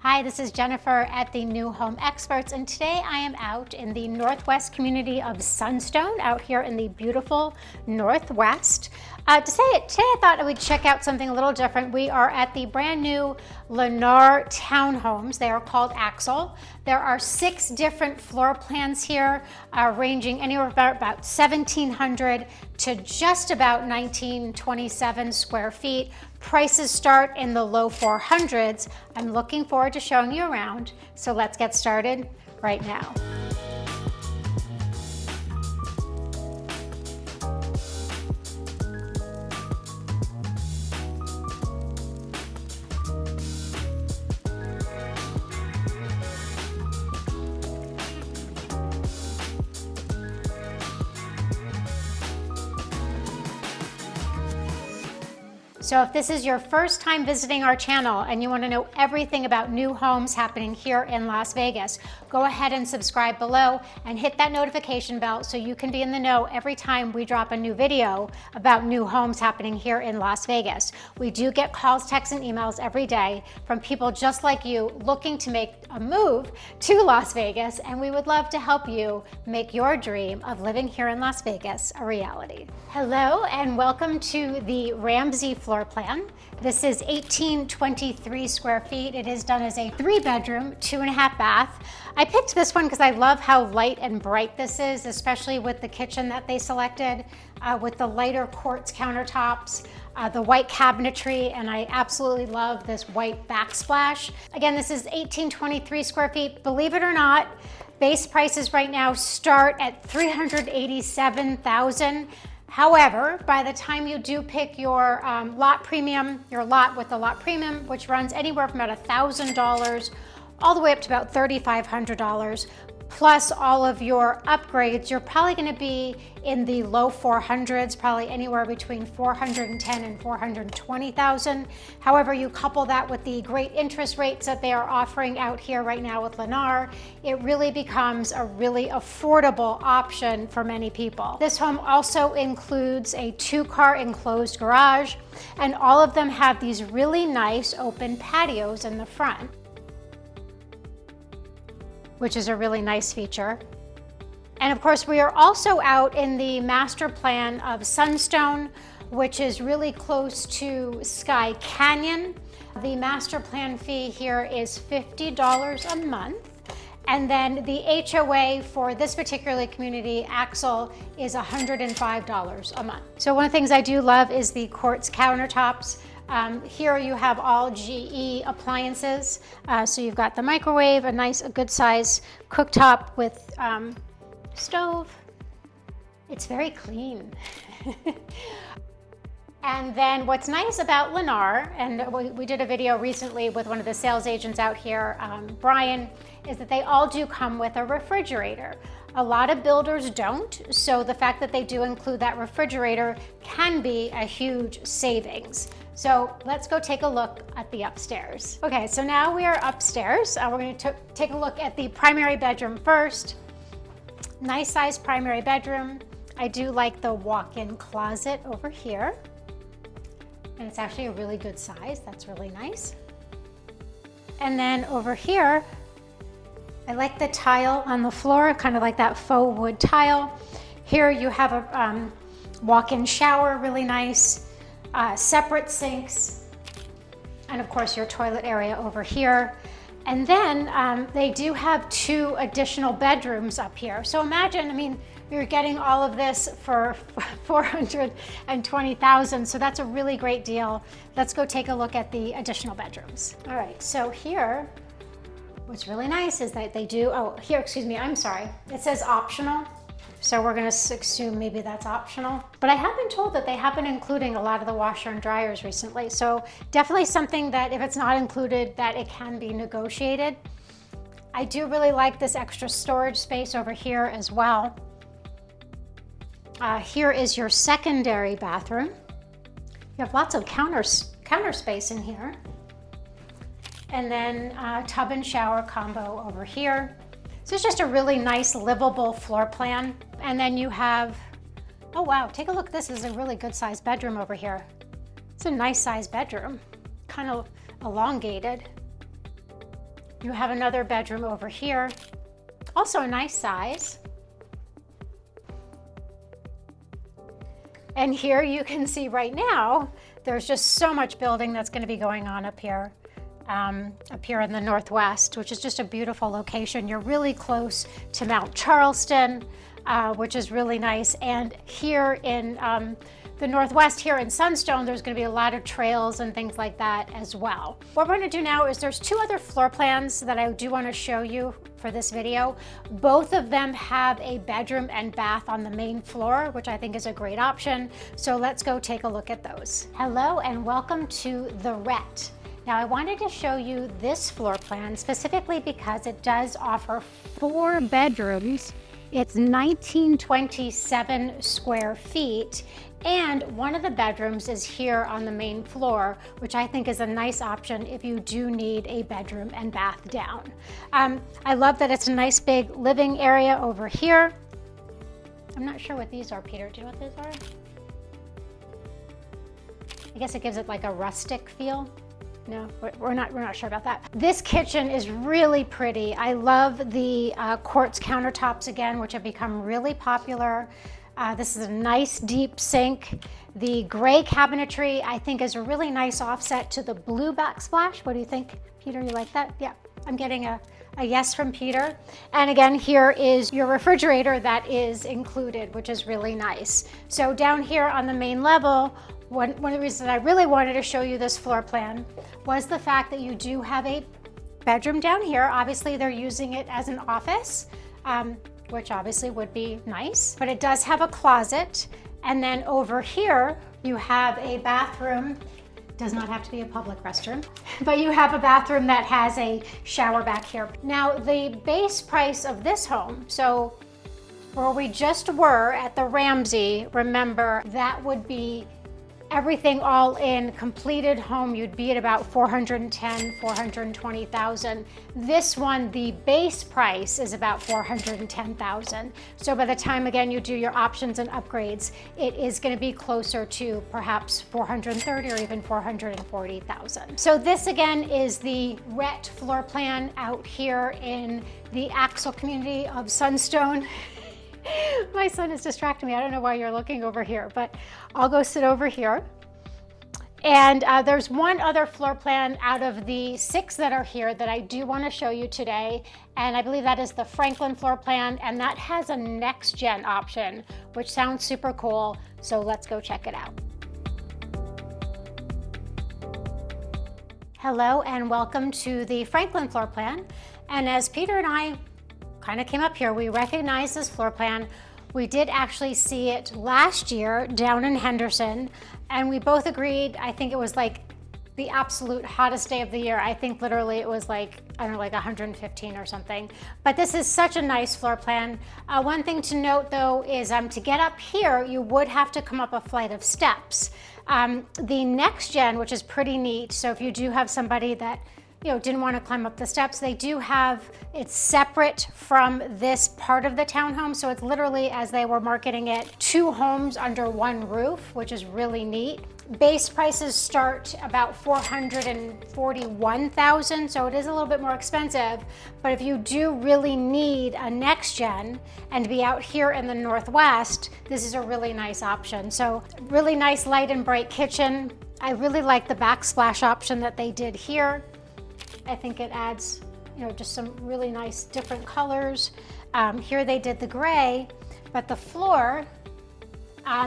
Hi, this is Jennifer at the New Home Experts, and today I am out in the northwest community of Sunstone, out here in the beautiful northwest. Today I thought I would check out something a little different. We are at the brand new Lennar Townhomes. They are called Axle. There are 6 different floor plans here, ranging anywhere from about 1,700 to just about 1,927 square feet. Prices start in the low 400s. I'm looking forward to showing you around, so let's get started right now. So if this is your first time visiting our channel and you want to know everything about new homes happening here in Las Vegas, go ahead and subscribe below and hit that notification bell so you can be in the know every time we drop a new video about new homes happening here in Las Vegas. We do get calls, texts, and emails every day from people just like you looking to make a move to Las Vegas, and we would love to help you make your dream of living here in Las Vegas a reality. Hello and welcome to the Ramsey floor plan. This is 1,823 square feet. It is done as a 3-bedroom, 2.5 bath. I picked this one because I love how light and bright this is, especially with the kitchen that they selected, with the lighter quartz countertops, the white cabinetry, and I absolutely love this white backsplash. Again, this is 1,823 square feet. Believe it or not, base prices right now start at $387,000. However, by the time you do pick your lot premium, your lot with the lot premium, which runs anywhere from about $1,000 all the way up to about $3,500, plus all of your upgrades, you're probably going to be in the low 400s, probably anywhere between 410 and 420,000. However, you couple that with the great interest rates that they are offering out here right now with Lennar, it really becomes a really affordable option for many people. This home also includes a 2-car enclosed garage, and all of them have these really nice open patios in the front, which is a really nice feature. And of course, we are also out in the master plan of Sunstone, which is really close to Sky Canyon. The master plan fee here is $50 a month. And then the HOA for this particular community, Axle, is $105 a month. So one of the things I do love is the quartz countertops. Here you have all GE appliances. So you've got the microwave, a good size cooktop with stove. It's very clean. And then what's nice about Lennar, and we did a video recently with one of the sales agents out here, Brian, is that they all do come with a refrigerator. A lot of builders don't, so the fact that they do include that refrigerator can be a huge savings. So let's go take a look at the upstairs. Okay, so now we are upstairs. We're going to take a look at the primary bedroom first. Nice size primary bedroom. I do like the walk-in closet over here. And it's actually a really good size. That's really nice. And then over here, I like the tile on the floor, kind of like that faux wood tile. Here you have a walk-in shower, really nice. Separate sinks, and of course your toilet area over here. And then they do have 2 additional bedrooms up here. So imagine, I mean, you're getting all of this for $420,000. So that's a really great deal. Let's go take a look at the additional bedrooms. All right, so here, what's really nice is that they do, I'm sorry. It says optional. So we're gonna assume maybe that's optional. But I have been told that they have been including a lot of the washer and dryers recently. So definitely something that if it's not included, that it can be negotiated. I do really like this extra storage space over here as well. Here is your secondary bathroom. You have lots of counter space in here. And then tub and shower combo over here. So it's just a really nice livable floor plan. And then you have, oh wow, take a look. This is a really good sized bedroom over here. It's a nice sized bedroom, kind of elongated. You have another bedroom over here, also a nice size. And here you can see right now, there's just so much building that's going to be going on up here in the Northwest, which is just a beautiful location. You're really close to Mount Charleston, which is really nice. And here in the Northwest, here in Sunstone, there's going to be a lot of trails and things like that as well. What we're going to do now is there's two other floor plans that I do want to show you for this video. Both of them have a bedroom and bath on the main floor, which I think is a great option. So let's go take a look at those. Hello and welcome to the Rhett. Now I wanted to show you this floor plan specifically because it does offer 4 bedrooms. It's 1927 square feet, and one of the bedrooms is here on the main floor, which I think is a nice option if you do need a bedroom and bath down. I love that it's a nice big living area over here. I'm not sure what these are, Peter. Do you know what these are? I guess it gives it like a rustic feel. No, we're not sure about that. This kitchen is really pretty. I love the quartz countertops again, which have become really popular. This is a nice deep sink. The gray cabinetry I think is a really nice offset to the blue backsplash. What do you think, Peter? You like that? Yeah, I'm getting a yes from Peter. And again, here is your refrigerator that is included, which is really nice. So down here on the main level, one of the reasons I really wanted to show you this floor plan was the fact that you do have a bedroom down here. Obviously, they're using it as an office, which obviously would be nice, but it does have a closet. And then over here, you have a bathroom. Does not have to be a public restroom, but you have a bathroom that has a shower back here. Now, the base price of this home, so where we just were at the Ramsey, remember that would be everything all in, completed home, you'd be at about 410, 420,000. This one, the base price is about 410,000. So by the time, again, you do your options and upgrades, it is gonna be closer to perhaps 430 or even 440,000. So this again is the Rhett floor plan out here in the Axle community of Sunstone. My son is distracting me. I don't know why you're looking over here, but I'll go sit over here. And there's one other floor plan out of the 6 that are here that I do want to show you today. And I believe that is the Franklin floor plan, and that has a next gen option, which sounds super cool. So let's go check it out. Hello and welcome to the Franklin floor plan. And as Peter and I kind of came up here, we recognized this floor plan. We did actually see it last year down in Henderson, and we both agreed, I think it was like the absolute hottest day of the year. I think literally it was like, I don't know, like 115 or something. But this is such a nice floor plan. One thing to note though is to get up here, you would have to come up a flight of steps. The next gen, which is pretty neat, so if you do have somebody that didn't want to climb up the steps, they do have it separate from this part of the townhome. So it's literally, as they were marketing it, 2 homes under 1 roof, which is really neat. Base prices start about 441,000, so it is a little bit more expensive. But if you do really need a next gen and be out here in the Northwest, this is a really nice option. So really nice light and bright kitchen. I really like the backsplash option that they did here. I think it adds, just some really nice different colors. Here they did the gray, but the floor,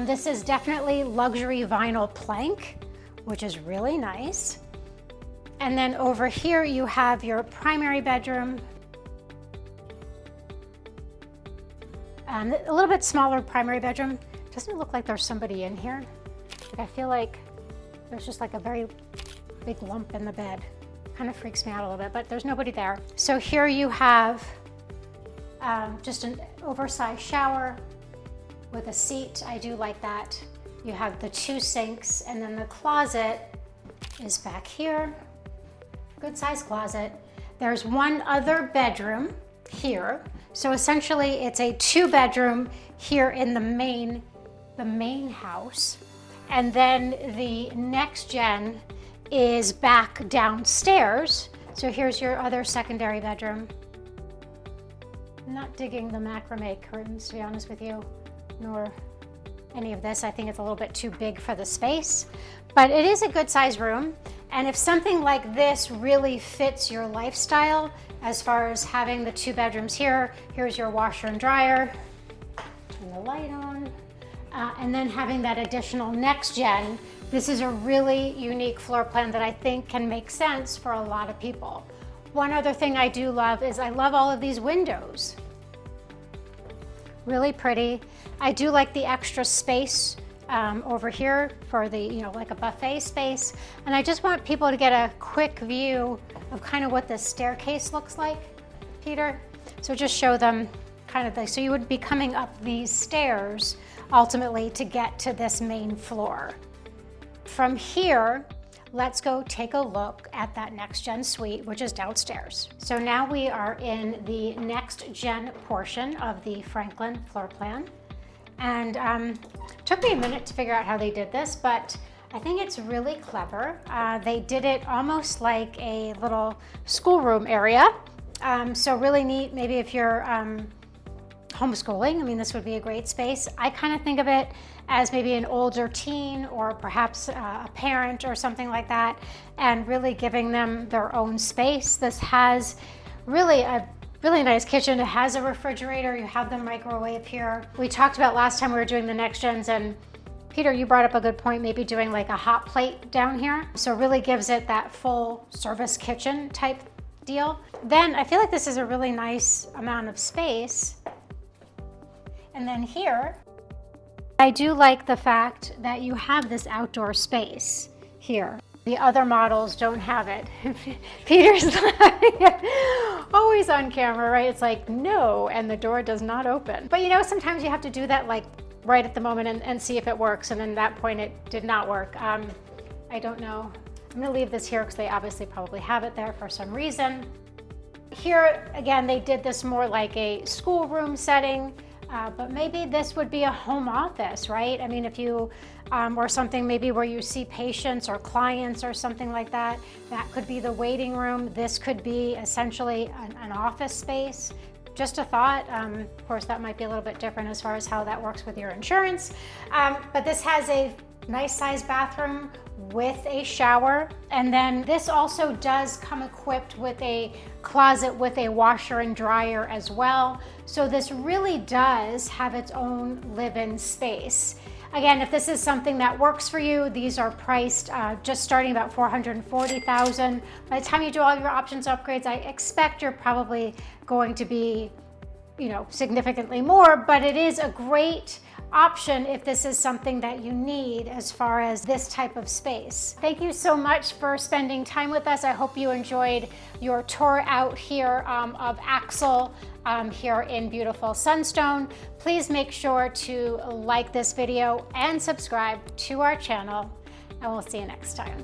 this is definitely luxury vinyl plank, which is really nice. And then over here you have your primary bedroom. A little bit smaller primary bedroom. Doesn't it look like there's somebody in here? I feel like there's just like a very big lump in the bed. Kind of freaks me out a little bit, but there's nobody there. So here you have just an oversized shower with a seat. I do like that. You have the 2 sinks, and then the closet is back here. Good size closet. There's one other bedroom here. So essentially it's a 2-bedroom here in the main house. And then the next gen is back downstairs. So here's your other secondary bedroom. I'm not digging the macrame curtains, to be honest with you, nor any of this. I think it's a little bit too big for the space, but it is a good size room. And if something like this really fits your lifestyle, as far as having the 2 bedrooms here, here's your washer and dryer, turn the light on, and then having that additional next gen, this is a really unique floor plan that I think can make sense for a lot of people. One other thing I do love is I love all of these windows. Really pretty. I do like the extra space over here for the, like a buffet space. And I just want people to get a quick view of kind of what this staircase looks like, Peter. So just show them kind of so you would be coming up these stairs ultimately to get to this main floor. From here, let's go take a look at that next gen suite, which is downstairs. So now we are in the next gen portion of the Franklin floor plan. And took me a minute to figure out how they did this, but I think it's really clever. They did it almost like a little schoolroom area. So really neat, maybe if you're homeschooling, I mean, this would be a great space. I kind of think of it as maybe an older teen or perhaps a parent or something like that, and really giving them their own space. This has really a really nice kitchen. It has a refrigerator. You have the microwave here. We talked about last time we were doing the next gens, and Peter, you brought up a good point, maybe doing like a hot plate down here. So really gives it that full service kitchen type deal. Then I feel like this is a really nice amount of space. And then here, I do like the fact that you have this outdoor space here. The other models don't have it. Peter's like, always on camera, right? It's like, no, and the door does not open. But sometimes you have to do that like right at the moment and see if it works. And then that point it did not work. I don't know. I'm gonna leave this here because they obviously probably have it there for some reason. Here, again, they did this more like a schoolroom setting. But maybe this would be a home office, right? I mean, if you, or something maybe where you see patients or clients or something like that, that could be the waiting room. This could be essentially an office space. Just a thought. Of course, that might be a little bit different as far as how that works with your insurance. But this has a nice sized bathroom with a shower. And then this also does come equipped with a closet with a washer and dryer as well. So this really does have its own live-in space. Again, if this is something that works for you, these are priced just starting about $440,000. By the time you do all your options upgrades, I expect you're probably going to be, significantly more, but it is a great option if this is something that you need as far as this type of space. Thank you so much for spending time with us. I hope you enjoyed your tour out here of Axle here in beautiful Sunstone. Please make sure to like this video and subscribe to our channel, and we'll see you next time.